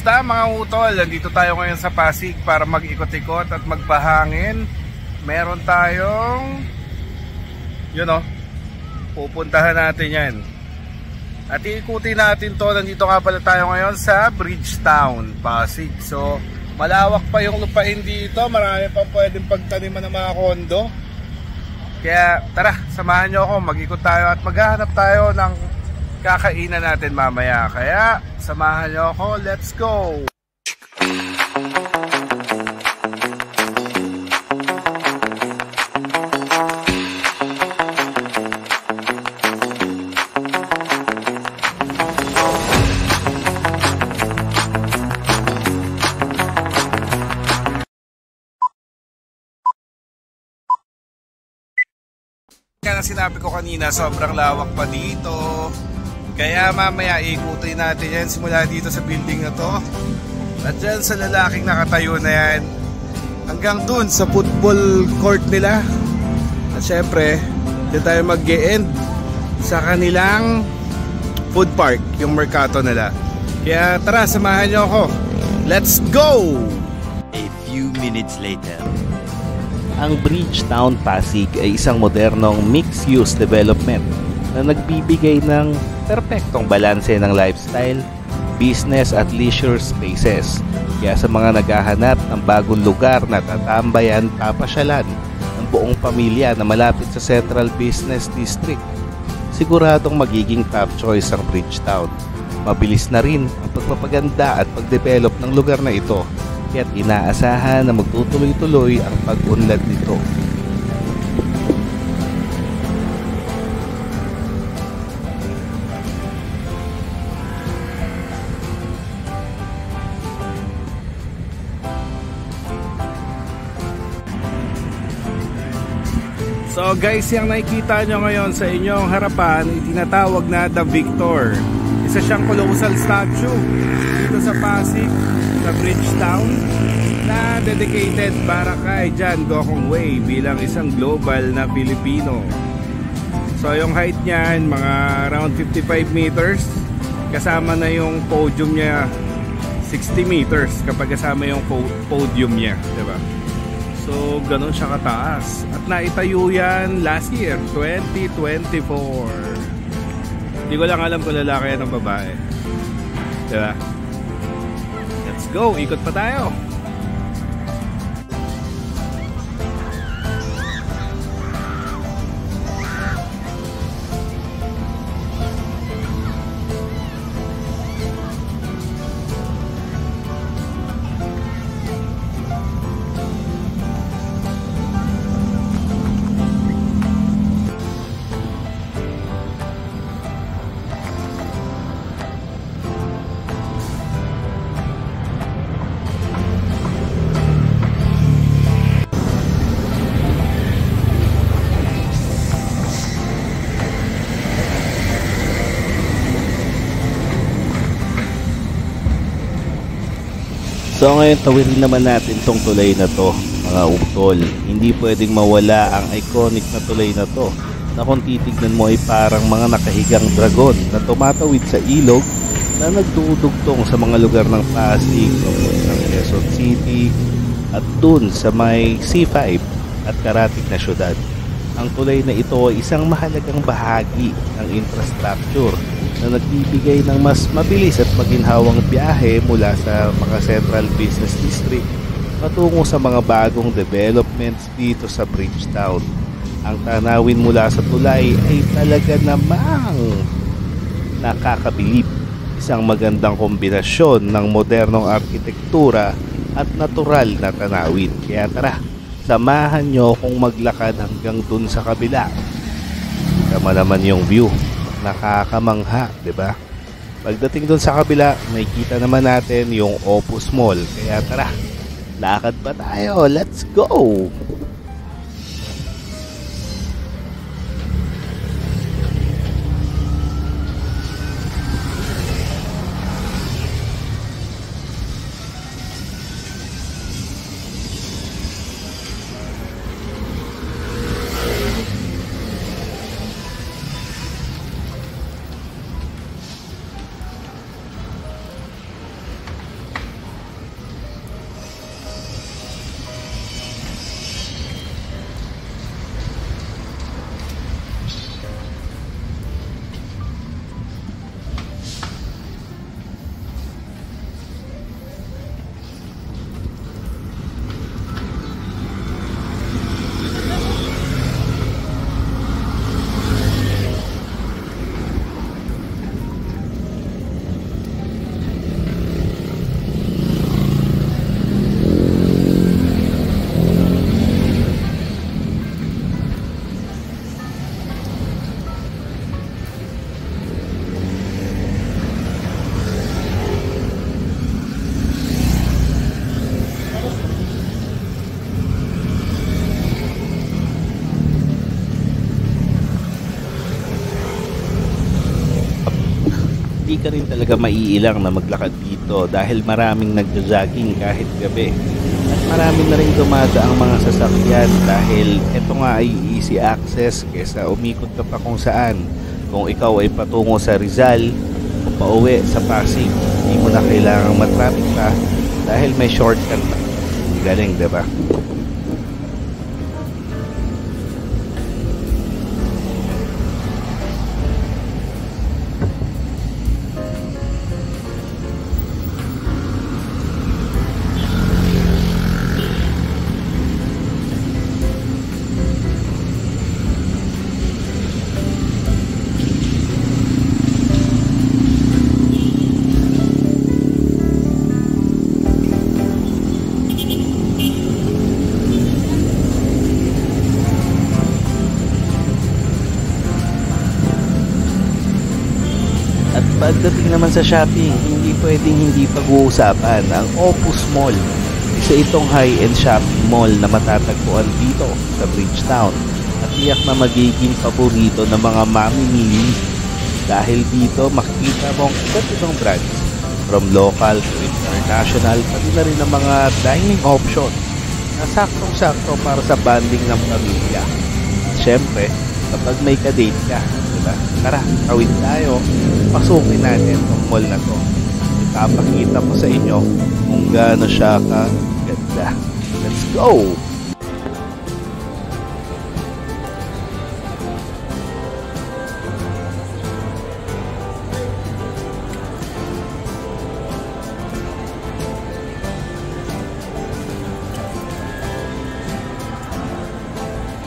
Kamusta mga utol? Nandito tayo ngayon sa Pasig para mag-ikot-ikot at magpahangin. Meron tayong pupuntahan natin yan. At iikutin natin to. Nandito nga pala tayo ngayon sa Bridgetown, Pasig. So malawak pa yung lupain dito. Marami pa pwedeng pagtaniman ng mga kondo. Kaya tara, samahan nyo ako. Mag-ikot tayo at maghahanap tayo ng kakainan natin mamaya. Kaya samahan nyo ako. Let's go! Kaya na sinabi ko kanina, sobrang lawak pa dito. Kaya mamaya ikutin natin yan simula dito sa building na to. At dyan sa lalaking nakatayo na yan hanggang dun sa football court nila. At syempre dyan tayo mag-e-end sa kanilang food park, yung mercato nila. Kaya tara, samahan nyo ako. Let's go! A few minutes later. Ang Bridgetown Pasig ay isang modernong mixed-use development na nagbibigay ng perpektong balanse ng lifestyle, business at leisure spaces. Kaya sa mga naghahanap ng bagong lugar na tatambayan, papasyalan ng buong pamilya na malapit sa Central Business District, siguradong magiging top choice ang Bridgetown. Mabilis na rin ang pagpapaganda at pagdevelop ng lugar na ito, kaya't inaasahan na magtutuloy-tuloy ang pag-unlad nito. So guys, yung nakikita nyo ngayon sa inyong harapan, itinatawag na The Victor. Isa siyang colossal statue dito sa Pasig, sa Bridgetown, na dedicated para kay John Gokong Wei bilang isang global na Pilipino. So yung height niyan, mga around 55 meters. Kasama na yung podium niya, 60 meters kapag kasama yung podium niya, diba? So ganun siya kataas. At naitayo yan last year, 2024. Hindi ko lang alam kung lalaki yan o babae, diba? Let's go, ikot pa tayo. So ngayon tawirin naman natin tong tulay na to, mga utol. Hindi pwedeng mawala ang iconic na tulay na to, na kung titignan mo ay parang mga nakahigang dragon na tumatawid sa ilog na nagdudugtong sa mga lugar ng Pasig, ng Quezon City at dun sa may C5 at karatig na syudad. Ang tulay na ito ay isang mahalagang bahagi ng infrastructure na nagbibigay ng mas mabilis at maginhawang biyahe mula sa mga Central Business District patungo sa mga bagong developments dito sa Bridgetown. Ang tanawin mula sa tulay ay talaga namang nakakabilib. Isang magandang kombinasyon ng modernong arkitektura at natural na tanawin. Kaya tara, samahan nyo kung maglakad hanggang dun sa kabila. Tama naman yung view. Nakakamangha, 'di ba? Pagdating doon sa kabila, makikita naman natin yung Opus Mall. Kaya tara, lakad pa tayo. Let's go! hindi ka rin talaga maiilang na maglakad dito dahil maraming nagja-jogging kahit gabi. At marami na rin dumadaang mga sasakyan dahil ito nga ay easy access kesa umikot ka pa kung saan. Kung ikaw ay patungo sa Rizal o pauwi sa Pasig, hindi mo na kailangang matraffic pa dahil may shortcut pa. Galing, diba? Pagdating naman sa shopping, hindi pwedeng hindi pag-uusapan ang Opus Mall. Isa itong high-end shopping mall na matatagpuan dito sa Bridgetown at tiyak na magiging paborito ng mga mamimili dahil dito makikita mo ang iba't ibang brands from local to international, pati na rin ang mga dining option na saktong-sakto para sa bonding ng pamilya. At syempre, kapag may ka-date ka, diba? Tara, tawid tayo. Pasukin natin itong mall na to. Ipapakita ko sa inyo kung gaano siya kaganda. Let's go!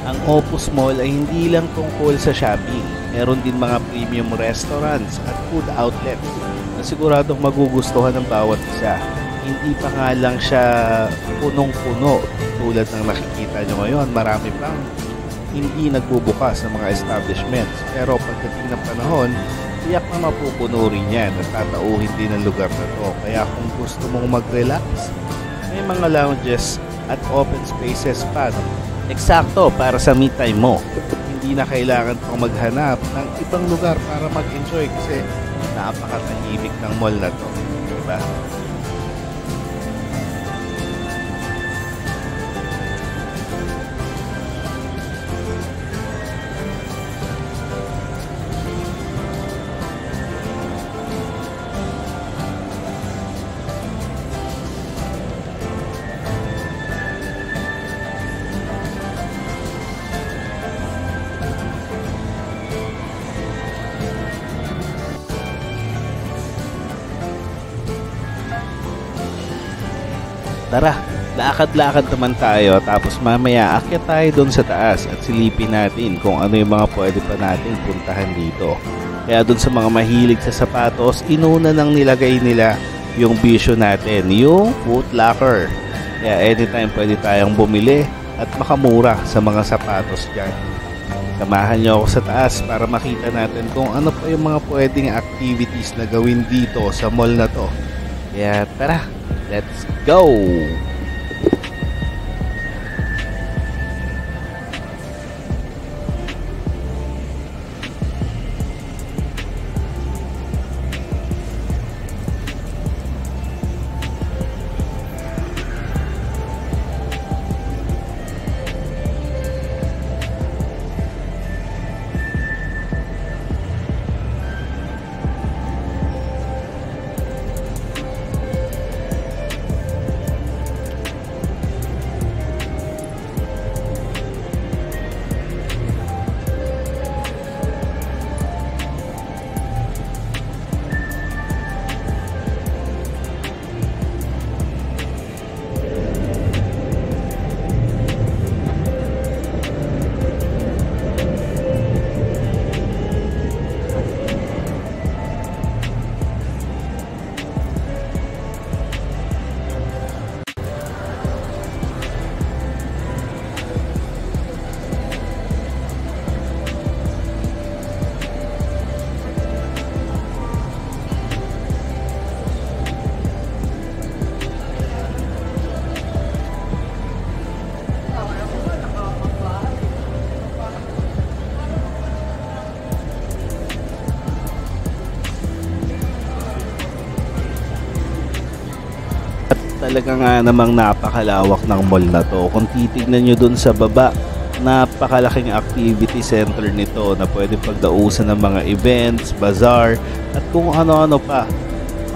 Ang Opus Mall ay hindi lang tungkol sa shopping. Meron din mga premium restaurants at food outlets na siguradong magugustuhan ng bawat isa. Hindi pa nga lang siya punong-puno tulad ng nakikita nyo ngayon. Marami pang hindi nagbubukas ng mga establishments. Pero pagdating ng panahon, tiyak na mapupuno rin yan at tatauhin din ang lugar na to. Kaya kung gusto mong mag-relax, may mga lounges at open spaces pa. Eksakto para sa me time mo. Hindi na kailangan pang maghanap ng ibang lugar para mag-enjoy kasi napakatahimik ng mall na to. Diba? Tara, lakad-lakad naman tayo tapos mamaya akyat tayo doon sa taas at silipin natin kung ano yung mga pwede pa natin puntahan dito. Kaya doon sa mga mahilig sa sapatos, inuna nang nilagay nila yung bisyo natin, yung Foot Locker. Kaya anytime pwede tayong bumili at makamura sa mga sapatos dyan. Samahan nyo ako sa taas para makita natin kung ano pa yung mga pwedeng activities na gawin dito sa mall na to. Kaya tara, let's go! Talaga nga namang napakalawak ng mall na to. Kung titignan nyo dun sa baba, napakalaking activity center nito na pwede pagdausan ng mga events, bazaar, at kung ano-ano pa.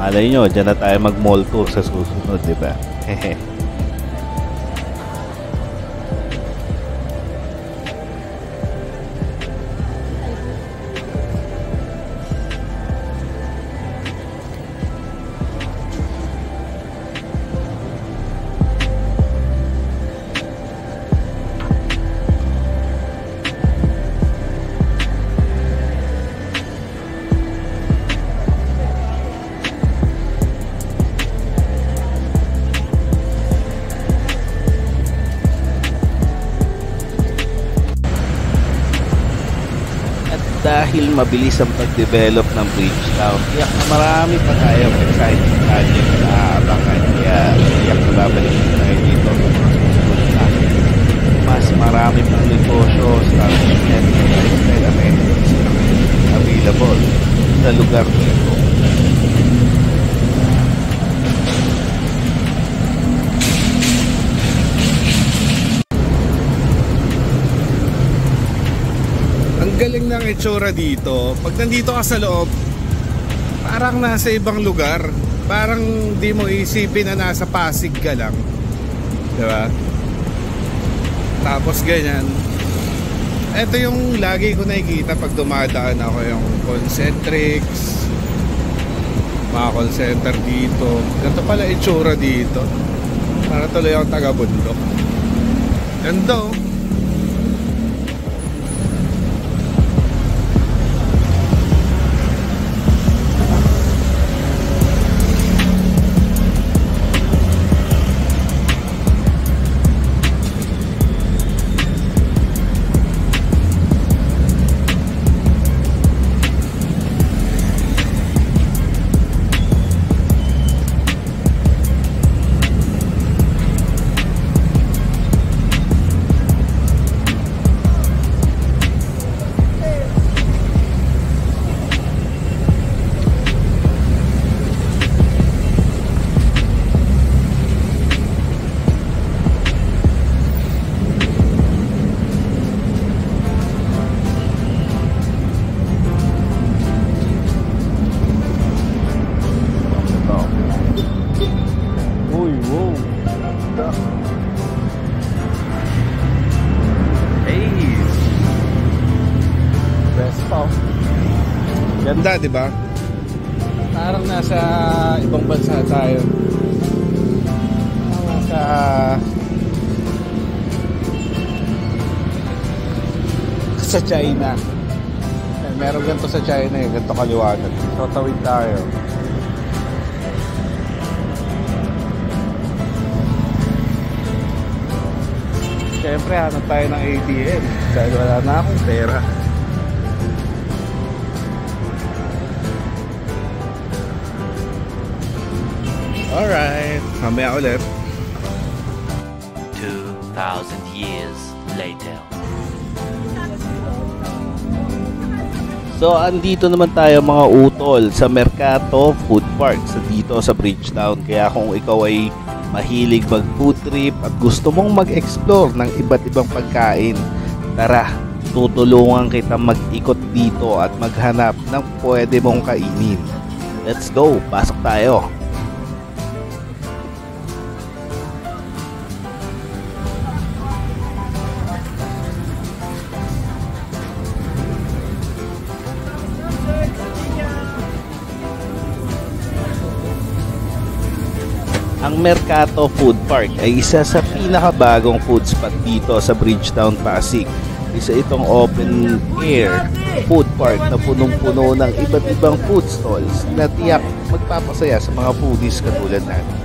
Malay nyo, dyan na tayo mag-mall tour sa susunod, di ba? Hehe. Dahil mabilis ang pag-develop ng Bridgetown, kaya marami pa tayong exciting project na aabangan. Kaya babalik tayo dito. Mas marami pang negosyo, establishment, lifestyle amenities available sa lugar dito. Galing ng itsura dito. Pag nandito ka sa loob, parang nasa ibang lugar. Parang di mo isipin na nasa Pasig ka lang, diba? Tapos ganyan. Ito yung lagi ko nakikita pag dumadaan ako, yung Concentrix, mga call center dito. Ganito pala itsura dito. Para tuloy ang taga-bundok. Ganda oh. Ganda, di ba? Parang nasa ibang bansa tayo. Nasa China. Meron ganito sa China, ganito kaliwanag. So tawid tayo. Siyempre, hanap tayo ng ATM dahil wala na akong pera. Alright, mamaya ulit. 2,000 years later. So andito naman tayo mga utol sa Mercato Food Park dito sa Bridgetown. Kaya kung ikaw ay mahilig mag food trip at gusto mong mag-explore ng iba't ibang pagkain, tara, tutulungan kita mag-ikot dito at maghanap ng pwede mong kainin. Let's go, pasok tayo. Ang Mercato Food Park ay isa sa pinakabagong food spot dito sa Bridgetown, Pasig. Isa itong open air food park na punong-puno ng iba't ibang food stalls na tiyak magpapasaya sa mga foodies katulad natin.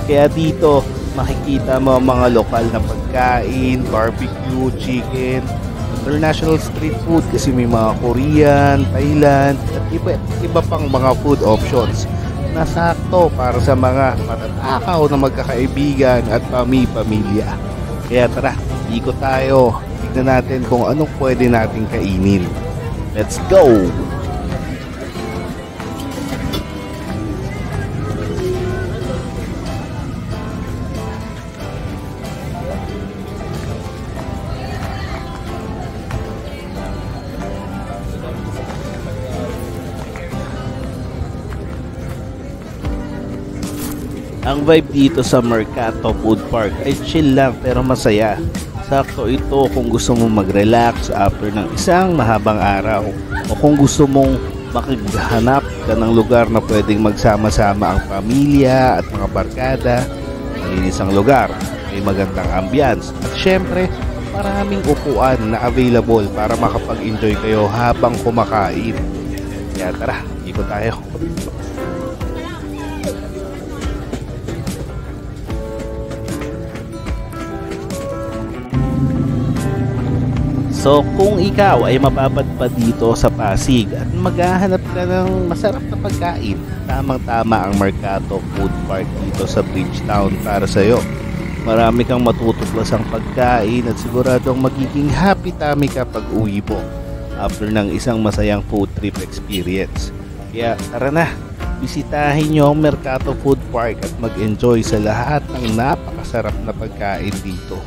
Kaya dito makikita mo ang mga lokal na pagkain, barbecue, chicken, international street food kasi may mga Korean, Thailand at iba pang mga food options na sakto para sa mga matatakaw na magkakaibigan at pamilya. Kaya tara, ikot tayo. Tignan natin kung anong pwede nating kainin. Let's go! Ang vibe dito sa Mercato Food Park ay chill lang pero masaya. Sakto ito kung gusto mong mag-relax after ng isang mahabang araw o kung gusto mong makighanap ka ng lugar na pwedeng magsama-sama ang pamilya at mga barkada. Malinis ang lugar, may magandang ambience at syempre maraming upuan na available para makapag-enjoy kayo habang kumakain. Kaya tara, ikot tayo. So kung ikaw ay mapapadpad dito sa Pasig at maghahanap ka ng masarap na pagkain, tamang-tama ang Mercato Food Park dito sa Bridgetown para sa iyo. Marami kang matutuklasang pagkain at siguradong magiging happy tummy ka pag uwi mo after ng isang masayang food trip experience. Kaya tara na, bisitahin nyo ang Mercato Food Park at mag-enjoy sa lahat ng napakasarap na pagkain dito.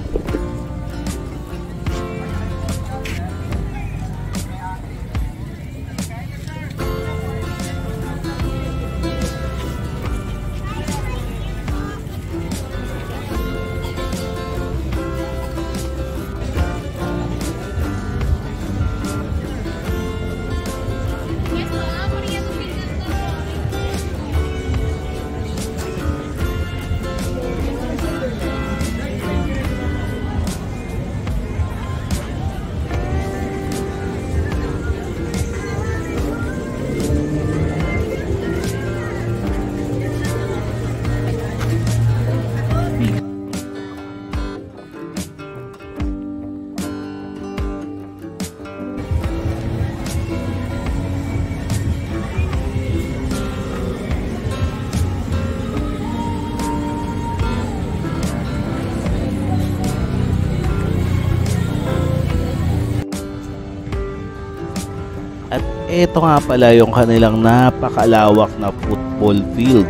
At ito nga pala yung kanilang napakalawak na football field.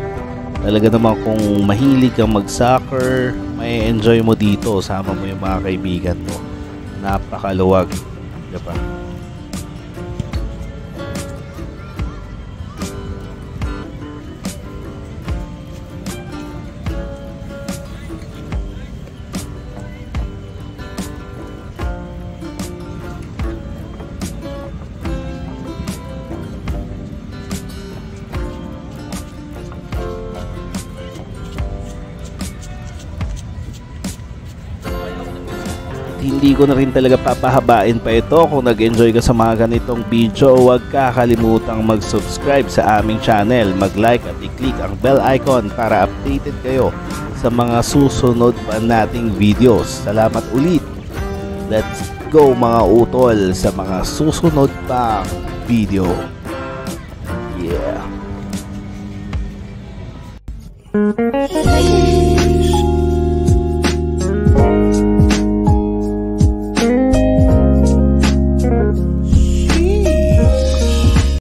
Talaga naman kung mahilig kang mag-soccer, may enjoy mo dito, sama mo yung mga kaibigan mo. Napakaluwag, diba? Hindi ko na rin talaga papahabain pa ito. Kung nag-enjoy ka sa mga ganitong video, huwag kakalimutang mag-subscribe sa aming channel, mag-like at i-click ang bell icon para updated kayo sa mga susunod pa nating videos. Salamat ulit. Let's go mga utol sa mga susunod pang video. Yeah.